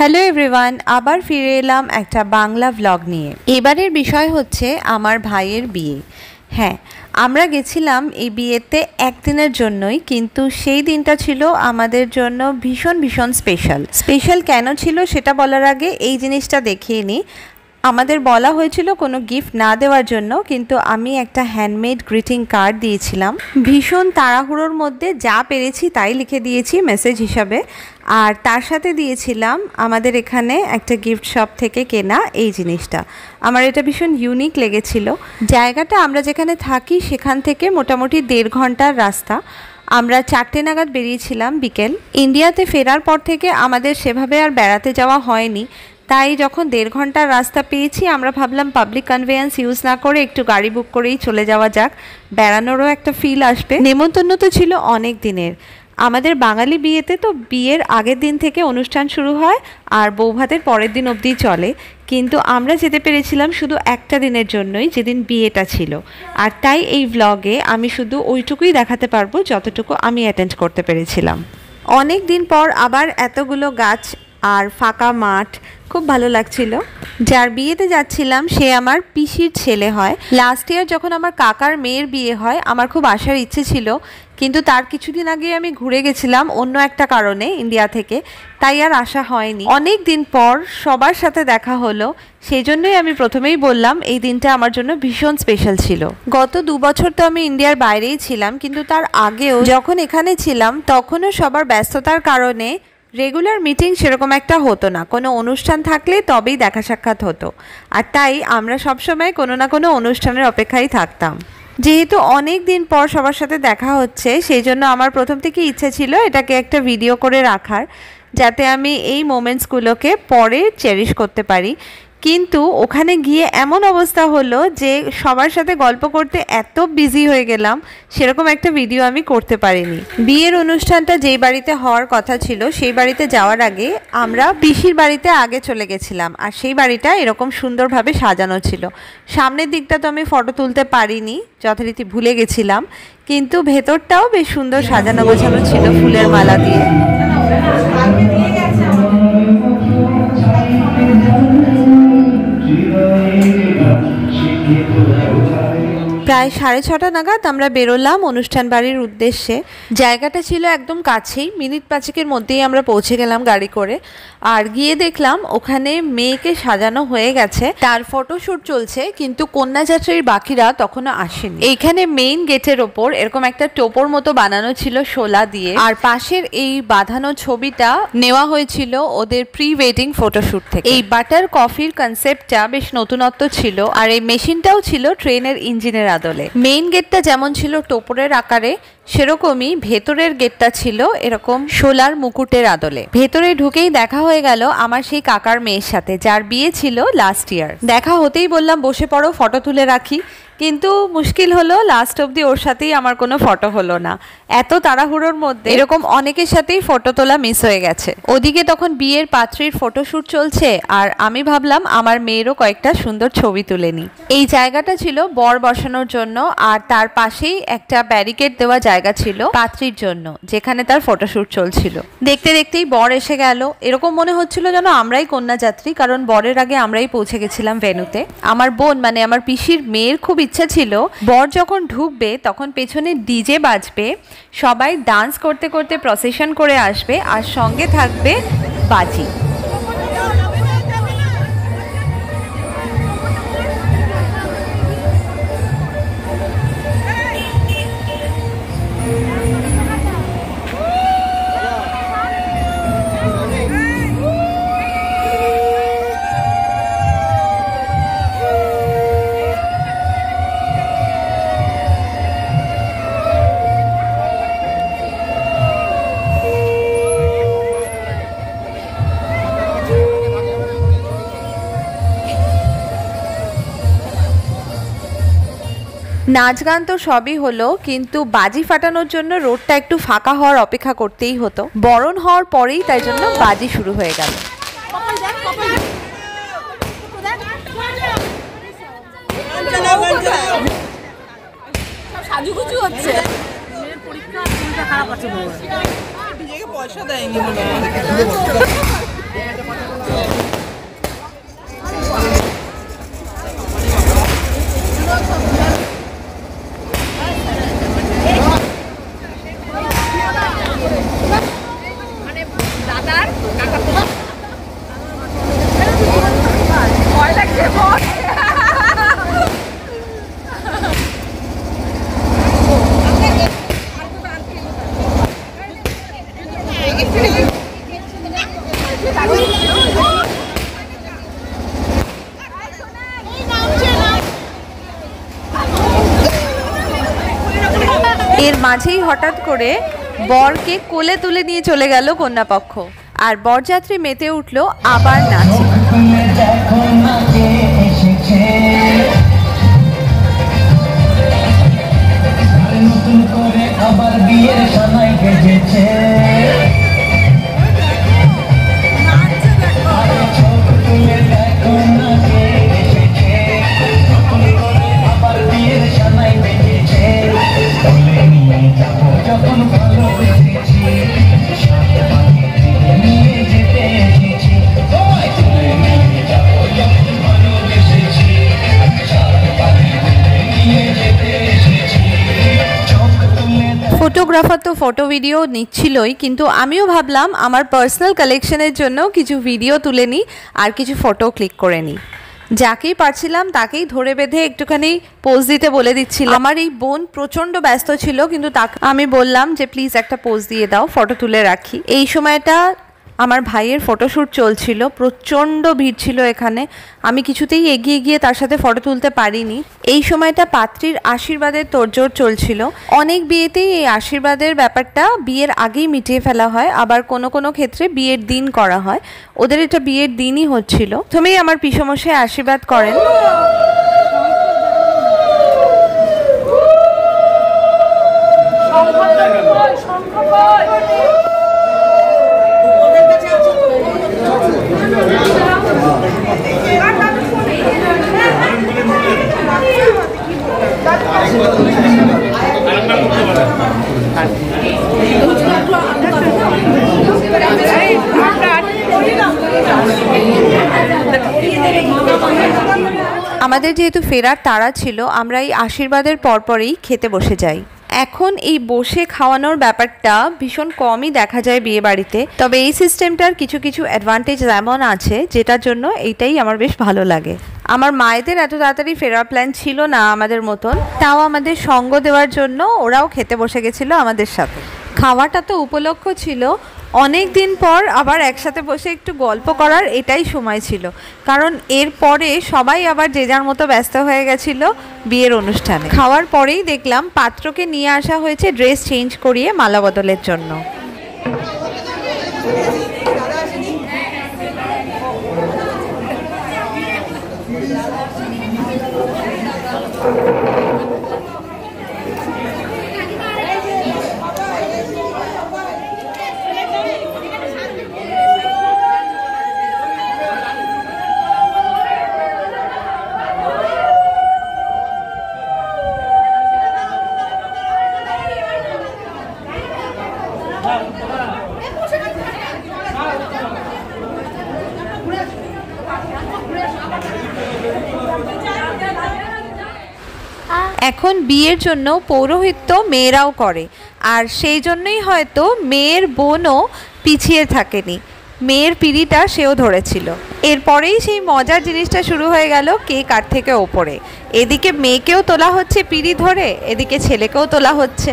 Hello everyone, আবার ফিরে এলাম একটা বাংলা ভ্লগ নিয়ে। এবারের বিষয় হচ্ছে আমার ভাইয়ের বিয়ে। হ্যাঁ, আমরা গেছিলাম এই বিয়েতে একদিনের জন্যই, কিন্তু সেই দিনটা ছিল আমাদের জন্য ভীষণ ভীষণ স্পেশাল কেন ছিল সেটা বলার আগে এই জিনিসটা দেখিয়ে নিই। আমাদের বলা হয়েছিল কোনো গিফট না দেওয়ার জন্য, কিন্তু আমি একটা হ্যান্ডমেড গ্রিটিং কার্ড দিয়েছিলাম। ভীষণ তাড়াহুড়োর মধ্যে যা পেরেছি তাই লিখে দিয়েছি মেসেজ হিসাবে। আর তার সাথে দিয়েছিলাম আমাদের এখানে একটা গিফট শপ থেকে কেনা এই জিনিসটা। আমার এটা ভীষণ ইউনিক লেগেছিল। জায়গাটা আমরা যেখানে থাকি সেখান থেকে মোটামুটি 1.5 ঘন্টার রাস্তা। আমরা 4টে নাগাদ বেরিয়েছিলাম বিকেল। ইন্ডিয়াতে ফেরার পর থেকে আমাদের সেভাবে আর বেড়াতে যাওয়া হয়নি, তাই যখন 1.5 ঘন্টার রাস্তা পেয়েছি আমরা ভাবলাম পাবলিক কনভেয়েন্স ইউজ না করে একটু গাড়ি বুক করেই চলে যাওয়া যাক, বেড়ানোরও একটা ফিল আসবে। নেমন্তন্ন তো ছিল অনেক দিনের। আমাদের বাঙালি বিয়েতে তো বিয়ের আগের দিন থেকে অনুষ্ঠান শুরু হয় আর বৌভাতের পরের দিন অবধি চলে, কিন্তু আমরা যেতে পেরেছিলাম শুধু একটা দিনের জন্যই, যেদিন বিয়েটা ছিল। আর তাই এই ভ্লগে আমি শুধু ওইটুকুই দেখাতে পারবো যতটুকু আমি অ্যাটেন্ড করতে পেরেছিলাম। অনেক দিন পর আবার এতগুলো গাছ আর ফাঁকা মাঠ, খুব ভালো লাগছিল। যার বিয়েতে যাচ্ছিলাম সে আমার পিসির ছেলে হয়। লাস্ট ইয়ার যখন আমার কাকার মেয়ের বিয়ে হয় আমার খুব আসার ইচ্ছে ছিল, কিন্তু তার কিছুদিন আগে আমি ঘুরে গেছিলাম অন্য একটা কারণে ইন্ডিয়া থেকে, তাই আর আসা হয়নি। অনেক দিন পর সবার সাথে দেখা হলো, সেই জন্যই আমি প্রথমেই বললাম এই দিনটা আমার জন্য ভীষণ স্পেশাল ছিল। গত 2 বছর তো আমি ইন্ডিয়ার বাইরেই ছিলাম, কিন্তু তার আগেও যখন এখানে ছিলাম তখনও সবার ব্যস্ততার কারণে রেগুলার মিটিং সেরকম একটা হতো না। কোনো অনুষ্ঠান থাকলে তবেই দেখা সাক্ষাৎ হতো, আর তাই আমরা সবসময় কোনো না কোনো অনুষ্ঠানের অপেক্ষায় থাকতাম। যেহেতু অনেক দিন পর সবার সাথে দেখা হচ্ছে, সেই জন্য আমার প্রথম থেকে ইচ্ছে ছিল এটাকে একটা ভিডিও করে রাখার, যাতে আমি এই মোমেন্টসগুলোকে পরে চেরিশ করতে পারি। কিন্তু ওখানে গিয়ে এমন অবস্থা হলো যে সবার সাথে গল্প করতে এত বিজি হয়ে গেলাম, সেরকম একটা ভিডিও আমি করতে পারিনি। বিয়ের অনুষ্ঠানটা যেই বাড়িতে হওয়ার কথা ছিল সেই বাড়িতে যাওয়ার আগে আমরা পিসির বাড়িতে আগে চলে গেছিলাম, আর সেই বাড়িটা এরকম সুন্দরভাবে সাজানো ছিল। সামনের দিকটা তো আমি ফটো তুলতে পারিনি, যথারীতি ভুলে গেছিলাম, কিন্তু ভেতরটাও বেশ সুন্দর সাজানো গোছানো ছিল ফুলের মালা দিয়ে। প্রায় 6:30 নাগাদ আমরা বেরোলাম অনুষ্ঠান বাড়ির উদ্দেশ্যে। জায়গাটা ছিল একদম কাছেই, মিনিট 5-এর মধ্যেই আমরা পৌঁছে গেলাম গাড়ি করে। আর গিয়ে দেখলাম ওখানে মেয়েকে সাজানো হয়ে গেছে, তার ফটোশ্যুট চলছে, কিন্তু কন্যাযাত্রীর বাকিরা তখনও আসেনি। এইখানে মেইন গেটের ওপর এরকম একটা টোপর মতো বানানো ছিল শোলা দিয়ে, আর পাশের এই বাঁধানো ছবিটা নেওয়া হয়েছিল ওদের প্রি ওয়েডিং ফটোশ্যুট থেকে। এই বাটার কফির কনসেপ্টটা বেশ নতুনত্ব ছিল, আর এই মেশিনটাও ছিল ট্রেনের ইঞ্জিনের আদলে। মেইন গেটটা যেমন ছিল টোপরের আকারে, সেরকমই ভেতরের গেটটা ছিল এরকম শোলার মুকুটের আদলে। ভেতরে ঢুকেই দেখা হয়ে গেল আমার সেই কাকার মেয়ের সাথে, যার বিয়ে ছিল লাস্ট ইয়ার। দেখা হতেই বললাম বসে পড়ো, ফটো তুলে রাখি, কিন্তু মুশকিল হলো লাস্ট অবধি ওর সাথেই আমার কোনো ফটো হলো না। এত তাড়াহুড়োর মধ্যে এরকম অনেকের সাথেই ফটো তোলা মিস হয়ে গেছে। ওদিকে তখন বিয়ের পাত্রীর ফটোশ্যুট চলছে, আর আমি ভাবলাম আমার মেয়েরও কয়েকটা সুন্দর ছবি তুলে নিই। এই জায়গাটা ছিল বর বসানোর জন্য, আর তার পাশেই একটা ব্যারিকেড দেওয়া জায়গা ছিল পাত্রীর জন্য, যেখানে তার ফটোশ্যুট চলছিল। দেখতে দেখতেই বর এসে গেল। এরকম মনে হচ্ছিল যেন আমরাই কন্যাযাত্রী, কারণ বরের আগে আমরাই পৌঁছে গেছিলাম ভেন্যুতে। আমার বোন মানে আমার পিসির মেয়ের খুব ইচ্ছা ছিল বর যখন ঢুকবে তখন পেছনে ডিজে বাজবে, সবাই ডান্স করতে করতে প্রসেশন করে আসবে, আর সঙ্গে থাকবে বাজি। নাচ গান তো সবই হলো, কিন্তু বাজি ফাটানোর জন্য রোডটা একটু ফাঁকা হওয়ার অপেক্ষা করতেই হতো। বরণ হওয়ার পরেই তাই জন্য বাজি শুরু হয়ে গেল। সাজুগুজু হচ্ছে, পরীক্ষা খারাপ আছে, পয়সা দেয়নি। এর মাঝেই হঠাৎ করে বরকে কোলে তুলে নিয়ে চলে গেল কন্যাপক্ষ, আর বরযাত্রী মেতে উঠল আবার নাচে। আবার বিয়ের সময় গেছে ফটোগ্রাফার তো ফটো ভিডিও নিচ্ছিলই, কিন্তু আমিও ভাবলাম আমার পার্সোনাল কালেকশনের জন্য কিছু ভিডিও তুলে নিই আর কিছু ফটো ক্লিক করে নিই। যাকেই পারছিলাম তাকেই ধরে বেঁধে একটুখানি পোজ দিতে বলে দিচ্ছিলাম। আমার এই বোন প্রচণ্ড ব্যস্ত ছিল, কিন্তু তাকে আমি বললাম যে প্লিজ একটা পোজ দিয়ে দাও, ফটো তুলে রাখি। এই সময়টা আমার ভাইয়ের ফটোশ্যুট চলছিল, প্রচণ্ড ভিড় ছিল এখানে, আমি কিছুতেই এগিয়ে গিয়ে তার সাথে ফটো তুলতে পারিনি। এই সময়টা পাত্রীর আশীর্বাদের তোড়জোড় চলছিল। অনেক বিয়েতেই এই আশীর্বাদের ব্যাপারটা বিয়ের আগেই মিটিয়ে ফেলা হয়, আবার কোনো কোনো ক্ষেত্রে বিয়ের দিন করা হয়। ওদের এটা বিয়ের দিনই হচ্ছিল। প্রথমেই আমার পিসমশাই আশীর্বাদ করেন। আমাদের যেহেতু ফেরার তাড়া ছিল, আমরা এই আশীর্বাদের পরপরেই খেতে বসে যাই। এখন এই বসে খাওয়ানোর ব্যাপারটা ভীষণ কমই দেখা যায় বিয়ে বাড়িতে, তবে এই সিস্টেমটার কিছু কিছু অ্যাডভান্টেজ এমন আছে যেটার জন্য এইটাই আমার বেশ ভালো লাগে। আমার মায়েদের এত তাড়াতাড়ি ফেরার প্ল্যান ছিল না আমাদের মতন, তাও আমাদের সঙ্গ দেওয়ার জন্য ওরাও খেতে বসে গেছিলো আমাদের সাথে। খাওয়াটা তো উপলক্ষ ছিল, অনেক দিন পর আবার একসাথে বসে একটু গল্প করার এটাই সময় ছিল, কারণ এরপরে সবাই আবার যে যার মতো ব্যস্ত হয়ে গেছিল বিয়ের অনুষ্ঠানে। খাওয়ার পরেই দেখলাম পাত্রকে নিয়ে আসা হয়েছে ড্রেস চেঞ্জ করিয়ে মালা বদলের জন্য। এখন বিয়ের জন্য পৌরোহিত্য মেয়েরাও করে, আর সেই জন্যই হয়তো মেয়ের বোনও পিছিয়ে থাকেনি, মেয়ের পিঁড়িটা সেও ধরেছিল। এরপরেই সেই মজার জিনিসটা শুরু হয়ে গেল কে কার থেকে ওপরে। এদিকে মেয়েকেও তোলা হচ্ছে পিঁড়ি ধরে, এদিকে ছেলেকেও তোলা হচ্ছে।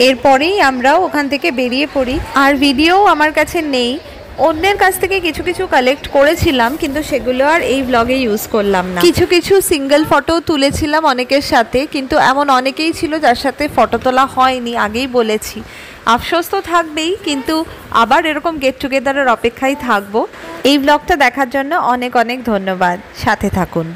এরপরেই আমরাও ওখান থেকে বেরিয়ে পড়ি। আর ভিডিও আমার কাছে নেই, অন্যের কাছ থেকে কিছু কিছু কালেক্ট করেছিলাম, কিন্তু সেগুলো আর এই ব্লগে ইউজ করলাম না। কিছু কিছু সিঙ্গেল ফটো তুলেছিলাম অনেকের সাথে, কিন্তু এমন অনেকেই ছিল যার সাথে ফটো তোলা হয়নি, আগেই বলেছি। আফসোস তো থাকবেই, কিন্তু আবার এরকম গেট টুগেদারের অপেক্ষায় থাকবো। এই ব্লগটা দেখার জন্য অনেক অনেক ধন্যবাদ, সাথে থাকুন।